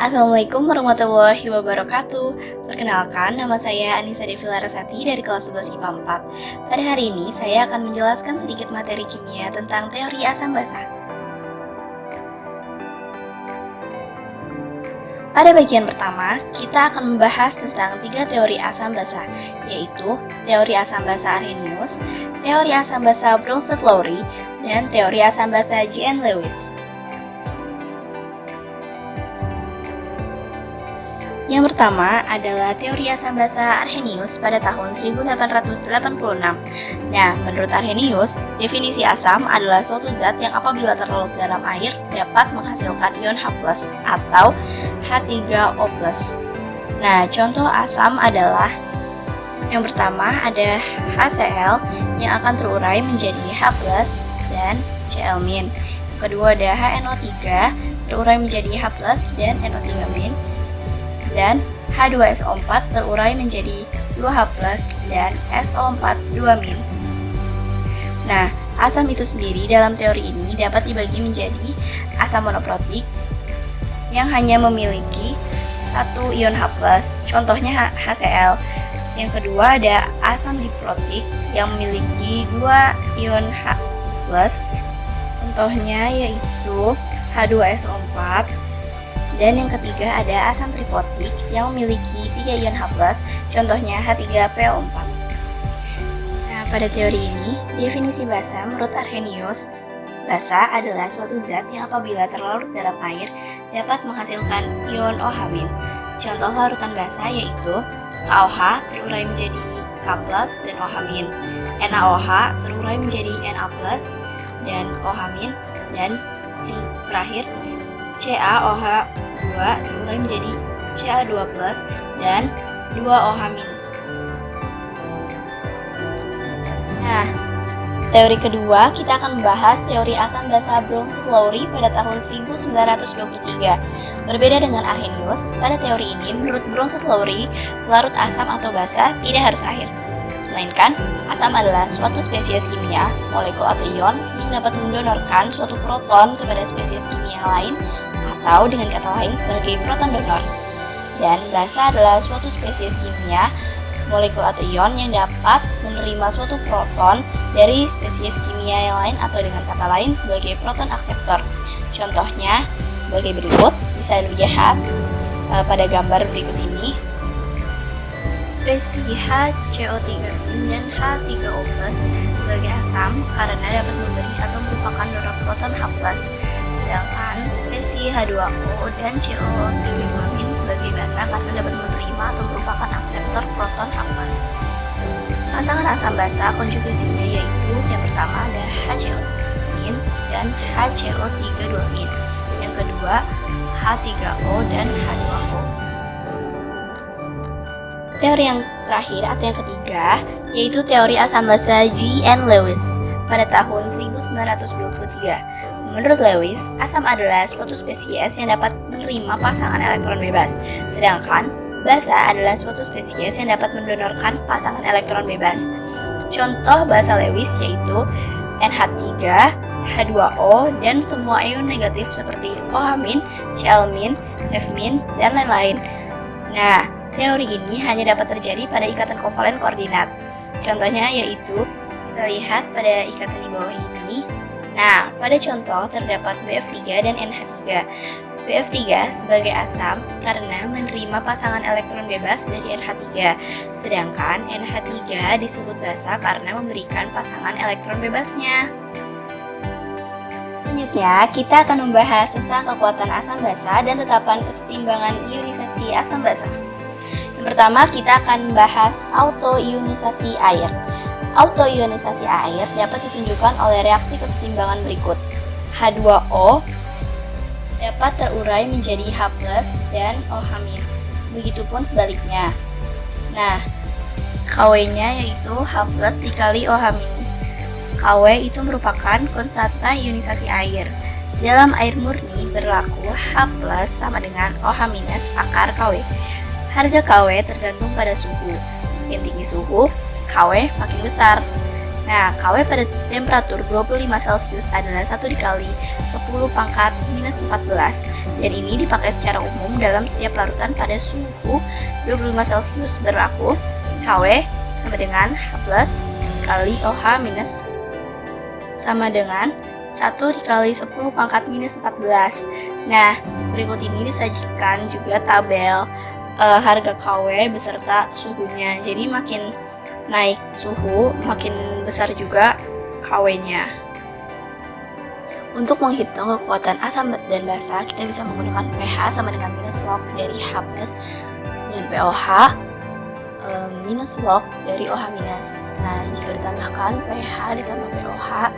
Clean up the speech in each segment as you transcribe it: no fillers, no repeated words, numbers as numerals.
Assalamualaikum warahmatullahi wabarakatuh. Perkenalkan, nama saya Anissa Devi Larasati dari kelas 11 IPA 4. Pada hari ini, saya akan menjelaskan sedikit materi kimia tentang teori asam basa. Pada bagian pertama, kita akan membahas tentang 3 teori asam basa, yaitu teori asam basa Arrhenius, teori asam basa Bronsted-Lowry, dan teori asam basa Jean-Lewis. Yang pertama adalah teori asam basa Arrhenius pada tahun 1886. Nah, menurut Arrhenius, definisi asam adalah suatu zat yang apabila terlarut dalam air dapat menghasilkan ion H+ atau H3O+. Nah, contoh asam adalah yang pertama ada HCl yang akan terurai menjadi H+ dan Cl-. Yang kedua ada HNO3 terurai menjadi H+ dan NO3-, dan H2SO4 terurai menjadi 2H+ dan SO4 2-. Nah, asam itu sendiri dalam teori ini dapat dibagi menjadi asam monoprotik yang hanya memiliki satu ion H+, contohnya HCl. Yang kedua ada asam diprotik yang memiliki 2 ion H+, contohnya yaitu H2SO4. Dan yang ketiga ada asam tripotik yang memiliki 3 ion H+, contohnya H3PO4. Nah, pada teori ini, definisi basa menurut Arrhenius, basa adalah suatu zat yang apabila terlarut dalam air dapat menghasilkan ion OH-. Contoh larutan basa yaitu KOH terurai menjadi K+ dan OH-, NaOH terurai menjadi Na+ dan OH-, dan yang terakhir CaOH2 terurai menjadi Ca2+ dan 2OH-. Nah, teori kedua kita akan membahas teori asam basa Bronsted-Lowry pada tahun 1923. Berbeda dengan Arrhenius, pada teori ini menurut Bronsted-Lowry, pelarut asam atau basa tidak harus air. Melainkan, asam adalah suatu spesies kimia, molekul atau ion yang dapat mendonorkan suatu proton kepada spesies kimia lain atau dengan kata lain sebagai proton donor. Dan basa adalah suatu spesies kimia, molekul atau ion yang dapat menerima suatu proton dari spesies kimia yang lain atau dengan kata lain sebagai proton akseptor. Contohnya sebagai berikut, bisa dilihat pada gambar berikut ini. Spesies HCO3 dan H3O+ sebagai asam karena dapat memberi atau merupakan donor proton H+, sedangkan spesies H2O dan CO3 sebagai basa karena dapat menerima atau merupakan akseptor proton H+. Pasangan asam basa konjugasinya yaitu yang pertama ada HCO- dan HCO3 2-. Yang kedua H3O dan H2O. Teori yang terakhir atau yang ketiga yaitu teori asam basa Jean-Lewis pada tahun 1923. Menurut Lewis, asam adalah suatu spesies yang dapat menerima pasangan elektron bebas, sedangkan basa adalah suatu spesies yang dapat mendonorkan pasangan elektron bebas. Contoh basa Lewis yaitu NH3, H2O, dan semua ion negatif seperti OH-, Cl-, F-, dan lain-lain. Nah, teori ini hanya dapat terjadi pada ikatan kovalen koordinat. Contohnya yaitu, kita lihat pada ikatan di bawah ini. Nah, pada contoh terdapat BF3 dan NH3. BF3 sebagai asam karena menerima pasangan elektron bebas dari NH3, sedangkan NH3 disebut basa karena memberikan pasangan elektron bebasnya. Selanjutnya, kita akan membahas tentang kekuatan asam basa dan tetapan kesetimbangan ionisasi asam basa. Yang pertama, kita akan membahas autoionisasi air. Autoionisasi air dapat ditunjukkan oleh reaksi kesetimbangan berikut. H2O dapat terurai menjadi H+ dan OH-. Begitupun sebaliknya. Nah, Kw-nya yaitu H+ dikali OH-. Kw itu merupakan konstanta ionisasi air. Dalam air murni berlaku H+ sama dengan OH- akar Kw. Harga Kw tergantung pada suhu. Makin tinggi suhu, Kw makin besar. Nah, Kw pada temperatur 25 Celcius adalah 1 dikali 10 pangkat minus 14. dan ini dipakai secara umum dalam setiap larutan pada suhu 25 Celcius. Berlaku KW sama dengan H+ kali OH minus sama dengan 1 dikali 10 pangkat minus 14. Nah, berikut ini disajikan juga tabel harga KW beserta suhunya. Jadi makin naik suhu, makin besar juga KW-nya. Untuk menghitung kekuatan asam dan basa, kita bisa menggunakan pH sama dengan minus log dari H+ dan POH minus log dari OH minus. Nah, jika ditambahkan pH ditambah POH,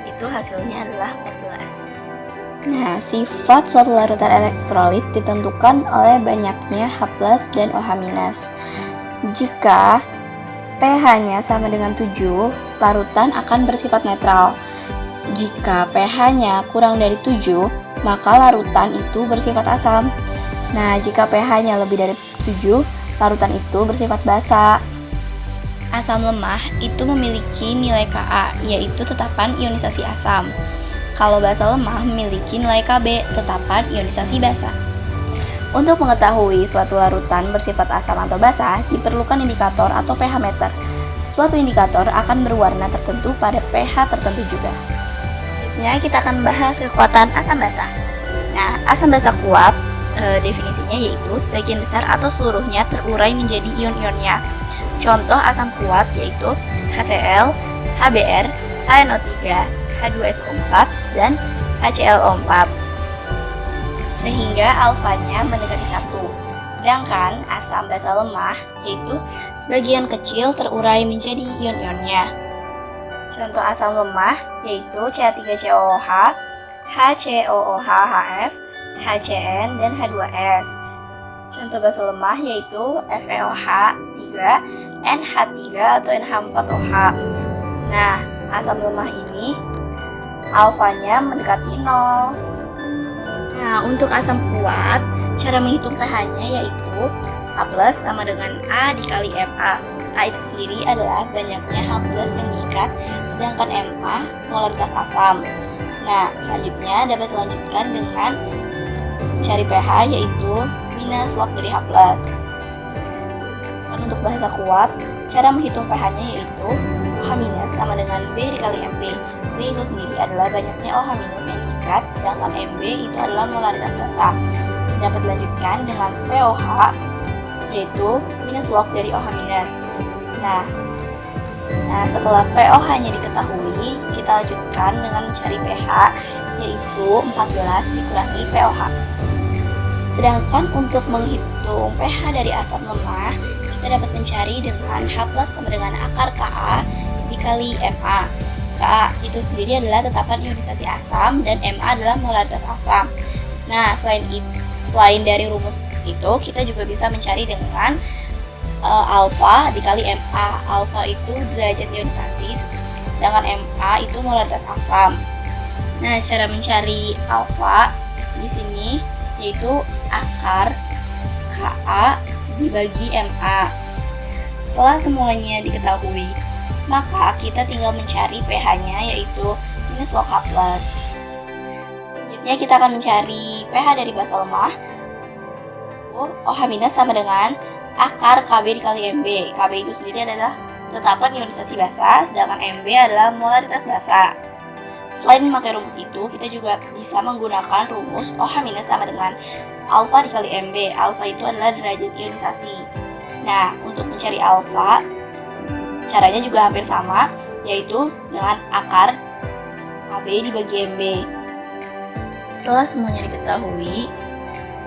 itu hasilnya adalah 14. Nah, sifat suatu larutan elektrolit ditentukan oleh banyaknya H+ dan OH minus. Jika pH-nya sama dengan 7, larutan akan bersifat netral. Jika pH-nya kurang dari 7, maka larutan itu bersifat asam. Nah, jika pH-nya lebih dari 7, larutan itu bersifat basa. Asam lemah itu memiliki nilai Ka, yaitu tetapan ionisasi asam. Kalau basa lemah memiliki nilai Kb, tetapan ionisasi basa. Untuk mengetahui suatu larutan bersifat asam atau basa, diperlukan indikator atau pH meter. Suatu indikator akan berwarna tertentu pada pH tertentu juga. Selanjutnya kita akan bahas kekuatan asam basa. Nah, asam basa kuat definisinya yaitu sebagian besar atau seluruhnya terurai menjadi ion-ionnya. Contoh asam kuat yaitu HCl, HBr, HNO3, H2SO4, dan HClO4. Sehingga alfanya mendekati 1. Sedangkan asam basa lemah yaitu sebagian kecil terurai menjadi ion-ionnya. Contoh asam lemah yaitu CH3COOH, HCOOH-HF, HCN, dan H2S. Contoh basa lemah yaitu FeOH3, NH3 atau NH4OH. Nah, asam lemah ini alfanya mendekati 0. Nah, untuk asam kuat, cara menghitung pH-nya yaitu H+ sama dengan A dikali Ma. A itu sendiri adalah banyaknya H+ yang diikat, sedangkan Ma molaritas asam. Nah, selanjutnya dapat dilanjutkan dengan cari pH yaitu minus log dari H+. Dan untuk bahasa kuat, cara menghitung pH-nya yaitu OH- sama dengan B dikali Mb. B itu sendiri adalah banyaknya OH- yang diikat, sedangkan Mb itu adalah molaritas basa. Dapat dilanjutkan dengan POH yaitu minus log dari OH-. Nah, setelah POH-nya diketahui, kita lanjutkan dengan mencari pH yaitu 14 dikurangi POH. Sedangkan untuk menghitung pH dari asam lemah, kita dapat mencari dengan H+ sama dengan akar Ka dikali Ma. Ka itu sendiri adalah tetapan ionisasi asam dan Ma adalah molaritas asam. Nah, selain dari rumus itu, kita juga bisa mencari dengan alfa dikali Ma. Alfa itu derajat ionisasi, sedangkan Ma itu molaritas asam. Nah, cara mencari alfa di sini yaitu akar Ka dibagi Ma. Setelah semuanya diketahui, maka kita tinggal mencari pH-nya yaitu minus log H+. Selanjutnya kita akan mencari pH dari basa lemah. OH- sama dengan akar Kb dikali Mb. Kb itu sendiri adalah tetapan ionisasi basa, sedangkan Mb adalah molaritas basa. Selain memakai rumus itu, kita juga bisa menggunakan rumus OH- sama dengan alfa dikali Mb. Alfa itu adalah derajat ionisasi. Nah, untuk mencari alfa, caranya juga hampir sama, yaitu dengan akar Kb dibagi Mb. Setelah semuanya diketahui,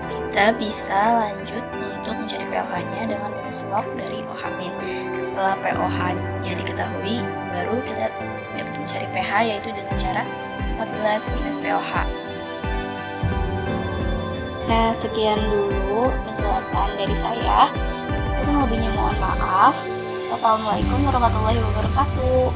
kita bisa lanjut untuk mencari pH-nya dengan minus log dari OH-. Setelah pH-nya diketahui, baru kita dapat mencari pH yaitu dengan cara 14 minus pOH. Nah, sekian dulu penjelasan dari saya. Kurang lebihnya mohon maaf. Wassalamualaikum warahmatullahi wabarakatuh.